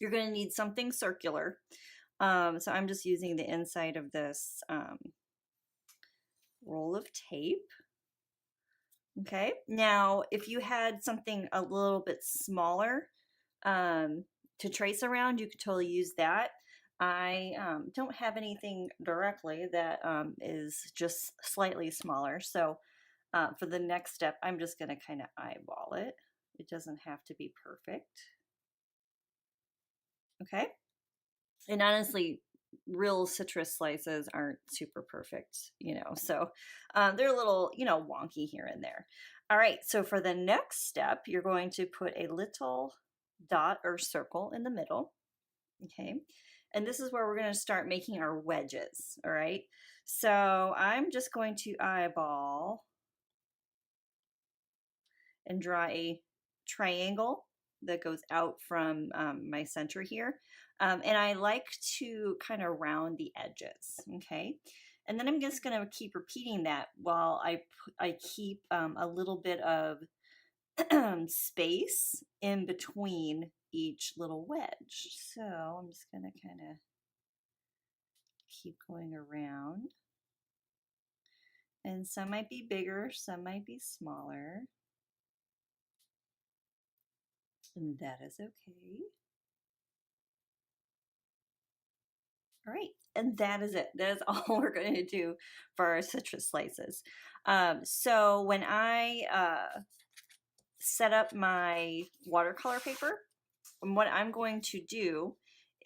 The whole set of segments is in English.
you're going to need something circular. So I'm just using the inside of this roll of tape. Okay, now if you had something a little bit smaller to trace around, you could totally use that. I don't have anything directly that is just slightly smaller. So for the next step, I'm just going to kind of eyeball it. It doesn't have to be perfect. Okay. And honestly, real citrus slices aren't super perfect, you know, so they're a little, you know, wonky here and there. All right, so for the next step, you're going to put a little dot or circle in the middle. Okay, and this is where we're going to start making our wedges. All right, so I'm just going to eyeball and draw a triangle that goes out from my center here. And I like to kind of round the edges, okay? And then I'm just gonna keep repeating that while I keep a little bit of space in between each little wedge. So I'm just gonna kind of keep going around. And some might be bigger, some might be smaller. And that is okay. All right, and that is it. That is all we're going to do for our citrus slices. So when I set up my watercolor paper, what I'm going to do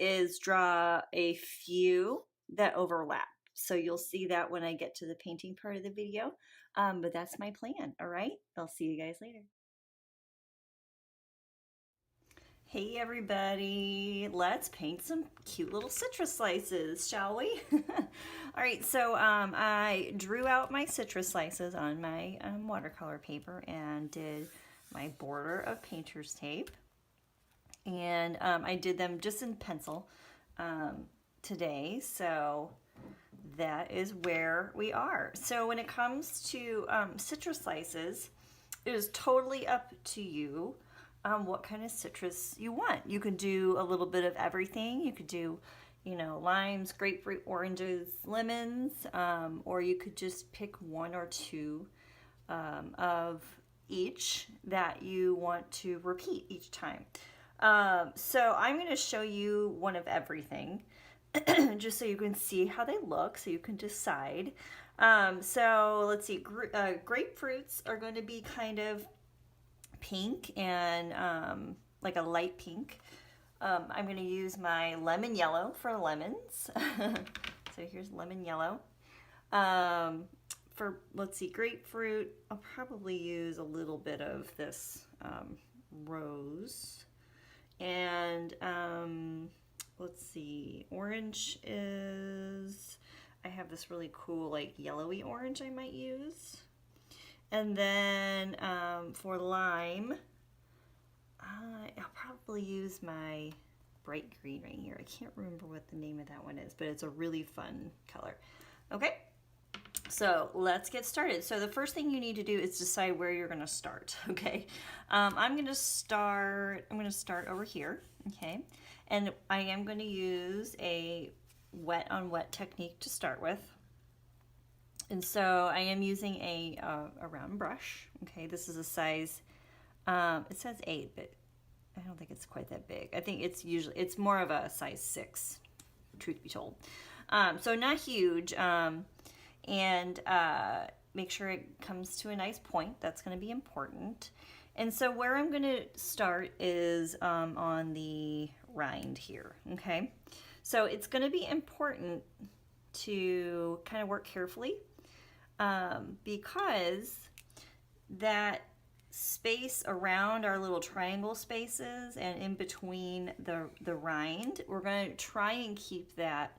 is draw a few that overlap. So you'll see that when I get to the painting part of the video. But that's my plan. All right, I'll see you guys later. Hey everybody, let's paint some cute little citrus slices, shall we? All right, so I drew out my citrus slices on my watercolor paper and did my border of painter's tape. And I did them just in pencil today, so that is where we are. So when it comes to citrus slices, it is totally up to you what kind of citrus you want. You could do a little bit of everything. You could do, you know, limes, grapefruit, oranges, lemons, or you could just pick one or two of each that you want to repeat each time. So I'm going to show you one of everything just so you can see how they look, so you can decide. So let's see, grapefruits are going to be kind of pink and like a light pink. I'm going to use my lemon yellow for lemons. So here's lemon yellow. For, let's see, grapefruit, I'll probably use a little bit of this rose. And let's see, orange is, I have this really cool like yellowy orange I might use. And then for lime, I'll probably use my bright green right here. I can't remember what the name of that one is, but it's a really fun color. Okay, so let's get started. So the first thing you need to do is decide where you're gonna start, okay? I'm gonna start over here, okay? And I am gonna use a wet on wet technique to start with. And so I am using a round brush. Okay, this is a size, it says 8, but I don't think it's quite that big. I think it's more of a size 6, truth be told. So not huge, and make sure it comes to a nice point. That's going to be important. And so where I'm going to start is on the rind here, okay? So it's going to be important to kind of work carefully because that space around our little triangle spaces and in between the rind, we're going to try and keep that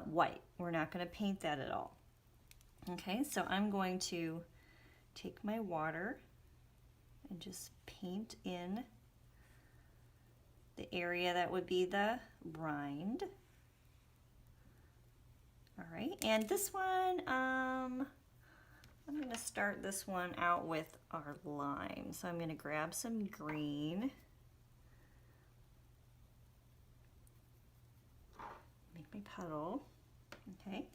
white. We're not going to paint that at all. Okay, so I'm going to take my water and just paint in the area that would be the rind. All right, and this one, I'm going to start this one out with our lime. So I'm going to grab some green. my puddle. Okay,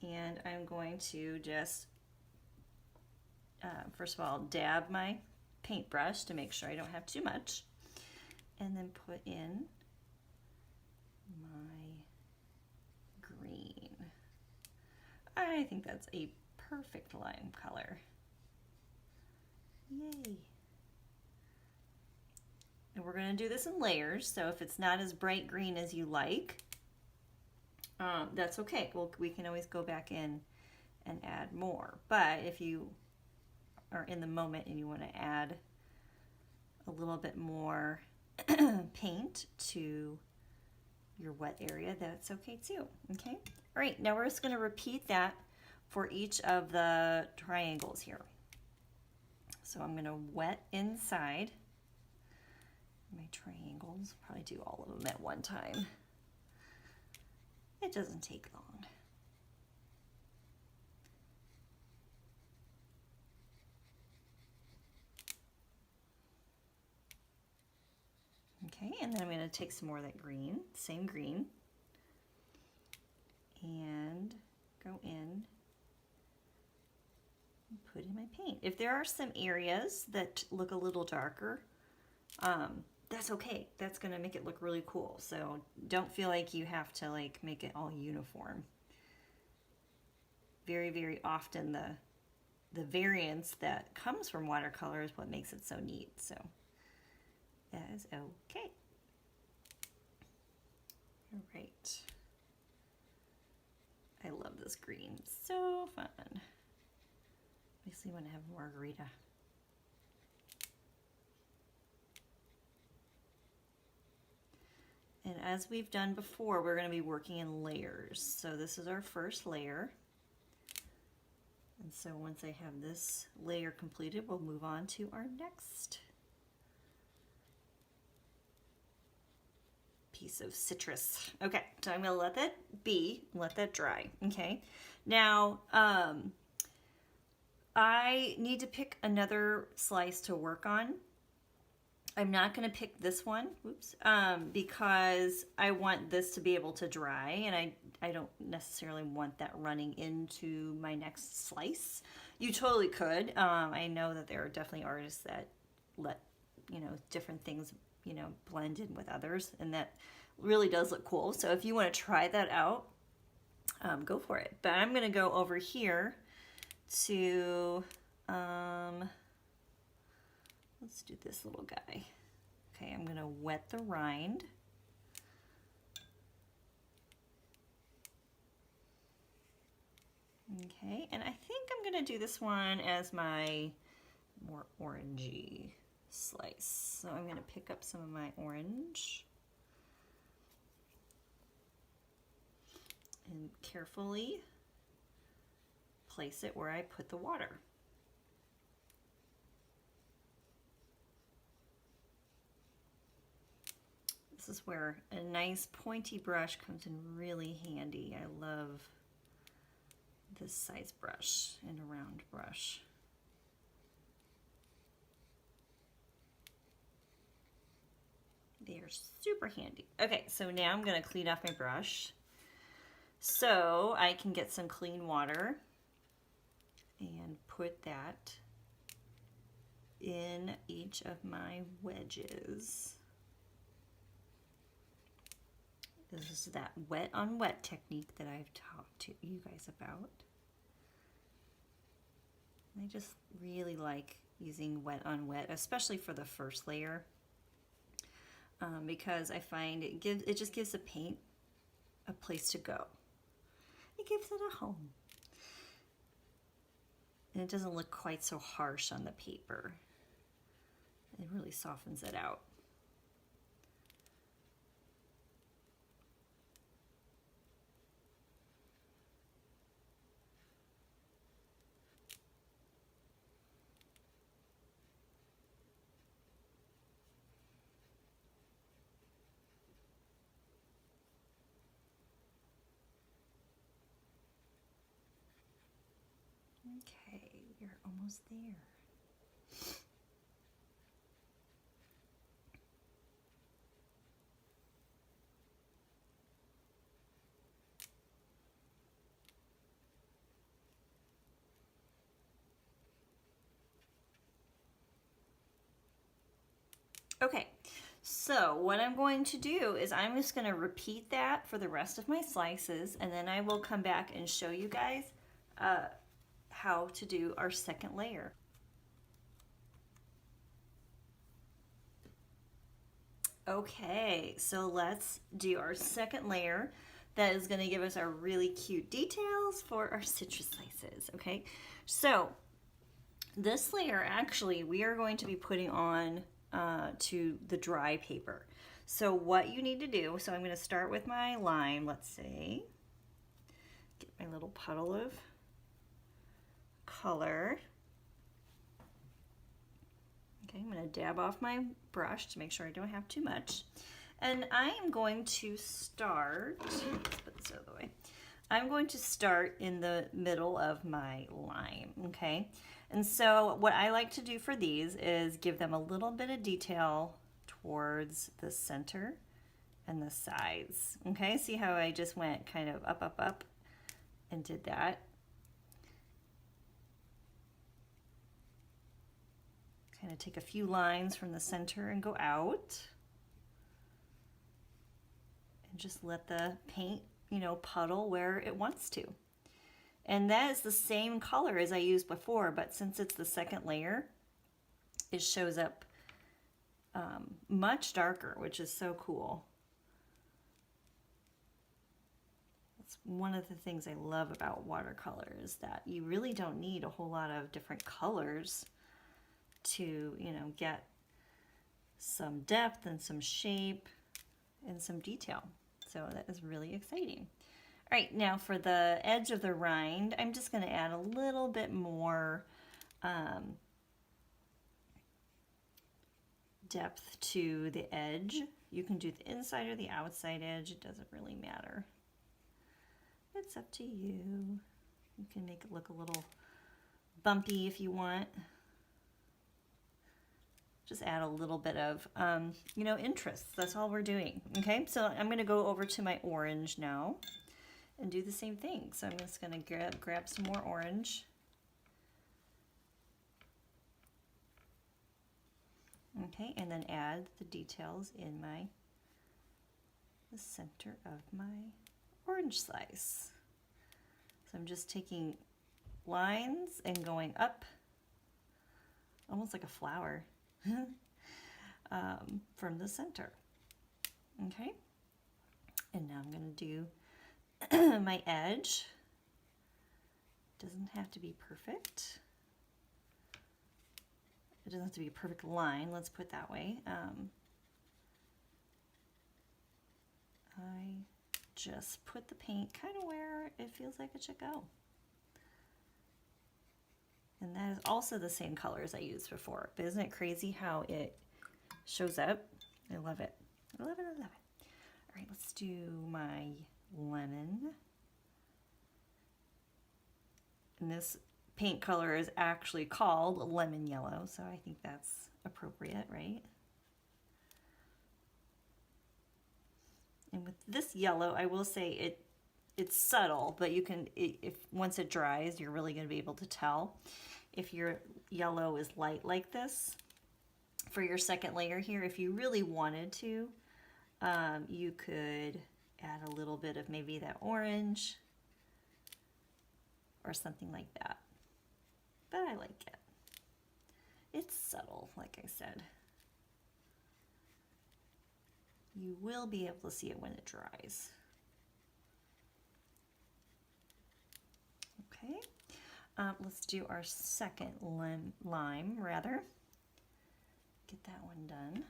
and I'm going to just, first of all, dab my paintbrush to make sure I don't have too much, and then put in my green. I think that's a perfect lime color. Yay. And we're going to do this in layers, so if it's not as bright green as you like, that's okay. We can always go back in and add more. But if you are in the moment and you want to add a little bit more paint to your wet area, that's okay too. Okay. All right, now we're just going to repeat that for each of the triangles here. So I'm going to wet inside my triangles, probably do all of them at one time. It doesn't take long. Okay, and then I'm going to take some more of that green, same green, and go in and put in my paint. If there are some areas that look a little darker, that's okay. That's going to make it look really cool. So don't feel like you have to like make it all uniform. Very, very often the variance that comes from watercolor is what makes it so neat. So that is okay. All right. I love this green. So fun. Makes me want to have a margarita. And as we've done before, we're going to be working in layers. So this is our first layer. And so once I have this layer completed, we'll move on to our next piece of citrus. Okay, so I'm going to let that be, let that dry. Okay, now I need to pick another slice to work on. I'm not going to pick this one, oops, because I want this to be able to dry, and I don't necessarily want that running into my next slice. You totally could. I know that there are definitely artists that let, different things, blend in with others, and that really does look cool. So if you want to try that out, go for it. But I'm going to go over here to, let's do this little guy. Okay, I'm going to wet the rind. Okay, and I think I'm going to do this one as my more orangey slice. So I'm going to pick up some of my orange and carefully place it where I put the water. This is where a nice pointy brush comes in really handy. I love this size brush and a round brush. They are super handy. Okay, so now I'm going to clean off my brush so I can get some clean water and put that in each of my wedges. This is that wet on wet technique that I've talked to you guys about. I just really like using wet on wet, especially for the first layer, because I find it just gives the paint a place to go. It gives it a home. And it doesn't look quite so harsh on the paper. It really softens it out. Okay, we're almost there. Okay, so what I'm going to do is I'm just going to repeat that for the rest of my slices, and then I will come back and show you guys how to do our second layer. Okay, so let's do our second layer. That is going to give us our really cute details for our citrus slices. Okay, so this layer actually we are going to be putting on to the dry paper. So what you need to do, so I'm going to start with my lime, let's say. Get my little puddle of color. Okay, I'm going to dab off my brush to make sure I don't have too much. And I am going to start, let's put this out of the way. I'm going to start in the middle of my lime, okay? And so what I like to do for these is give them a little bit of detail towards the center and the sides, okay? See how I just went kind of up, up, up and did that? Kind of take a few lines from the center and go out. And just let the paint, puddle where it wants to. And that is the same color as I used before, but since it's the second layer, it shows up much darker, which is so cool. That's one of the things I love about watercolor is that you really don't need a whole lot of different colors to, get some depth and some shape and some detail. So that is really exciting. All right, now for the edge of the rind, I'm just going to add a little bit more depth to the edge. You can do the inside or the outside edge. It doesn't really matter. It's up to you. You can make it look a little bumpy if you want. Just add a little bit of, interest. That's all we're doing, okay? So I'm going to go over to my orange now and do the same thing. So I'm just going to grab some more orange. Okay, and then add the details in the center of my orange slice. So I'm just taking lines and going up, almost like a flower. From the center. Okay, and now I'm going to do my edge. Doesn't have to be perfect. It doesn't have to be a perfect line, let's put it that way. I just put the paint kind of where it feels like it should go. And that is also the same color as I used before. But isn't it crazy how it shows up? I love it. I love it, I love it. All right, let's do my lemon. And this paint color is actually called lemon yellow, so I think that's appropriate, right? And with this yellow, I will say it's subtle, but you can, if once it dries, you're really going to be able to tell. If your yellow is light like this, for your second layer here, if you really wanted to, you could add a little bit of maybe that orange or something like that. But I like it. It's subtle, like I said. You will be able to see it when it dries. Okay. Let's do our second lime, rather. Get that one done.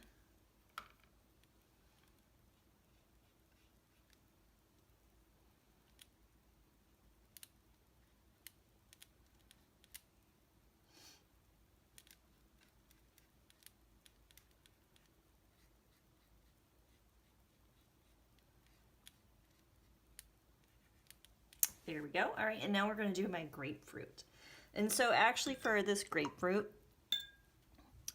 There we go. All right, and now we're going to do my grapefruit. And so actually for this grapefruit,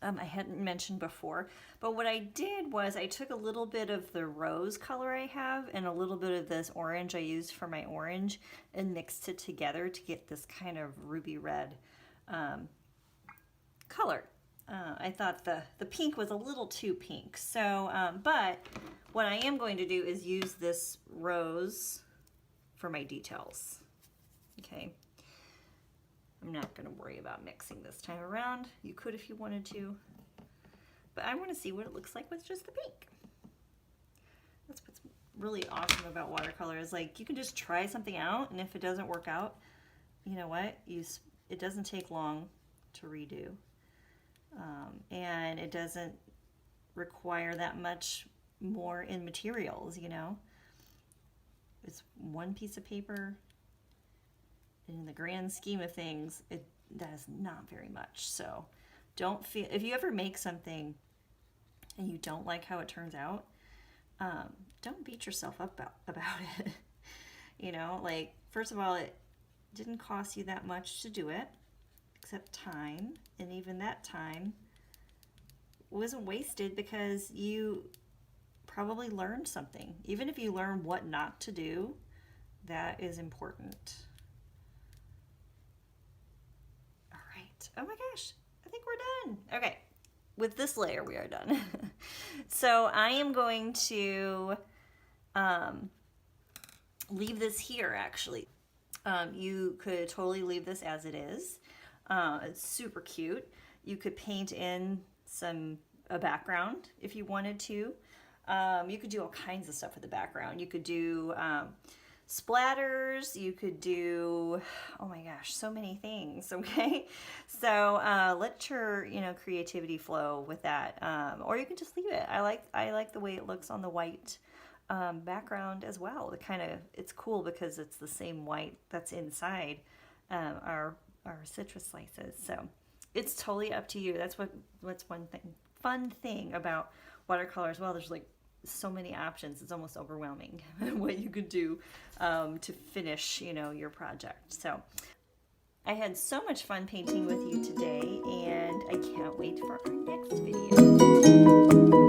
I hadn't mentioned before, but what I did was I took a little bit of the rose color I have and a little bit of this orange I used for my orange and mixed it together to get this kind of ruby red color. I thought the pink was a little too pink. So, but what I am going to do is use this rose for my details. Okay. I'm not going to worry about mixing this time around. You could if you wanted to. But I want to see what it looks like with just the pink. That's what's really awesome about watercolor is like you can just try something out, and if it doesn't work out, you know what? It doesn't take long to redo. And it doesn't require that much more in materials, you know. It's one piece of paper. In the grand scheme of things, that is not very much. So don't feel, if you ever make something and you don't like how it turns out, don't beat yourself up about it. You know, like, first of all, it didn't cost you that much to do it, except time, and even that time wasn't wasted because you probably learned something. Even if you learn what not to do, that is important. All right. Oh my gosh, I think we're done. Okay, with this layer we are done. So I am going to leave this here actually. You could totally leave this as it is. It's super cute. You could paint in a background if you wanted to. You could do all kinds of stuff with the background. You could do splatters. You could do, oh my gosh, so many things. Okay, so let your creativity flow with that, or you can just leave it. I like the way it looks on the white background as well. It's cool because it's the same white that's inside our citrus slices. So it's totally up to you. That's one fun thing about watercolor as well. There's like so many options. It's almost overwhelming what you could do to finish your project. So I had so much fun painting with you today, and I can't wait for our next video.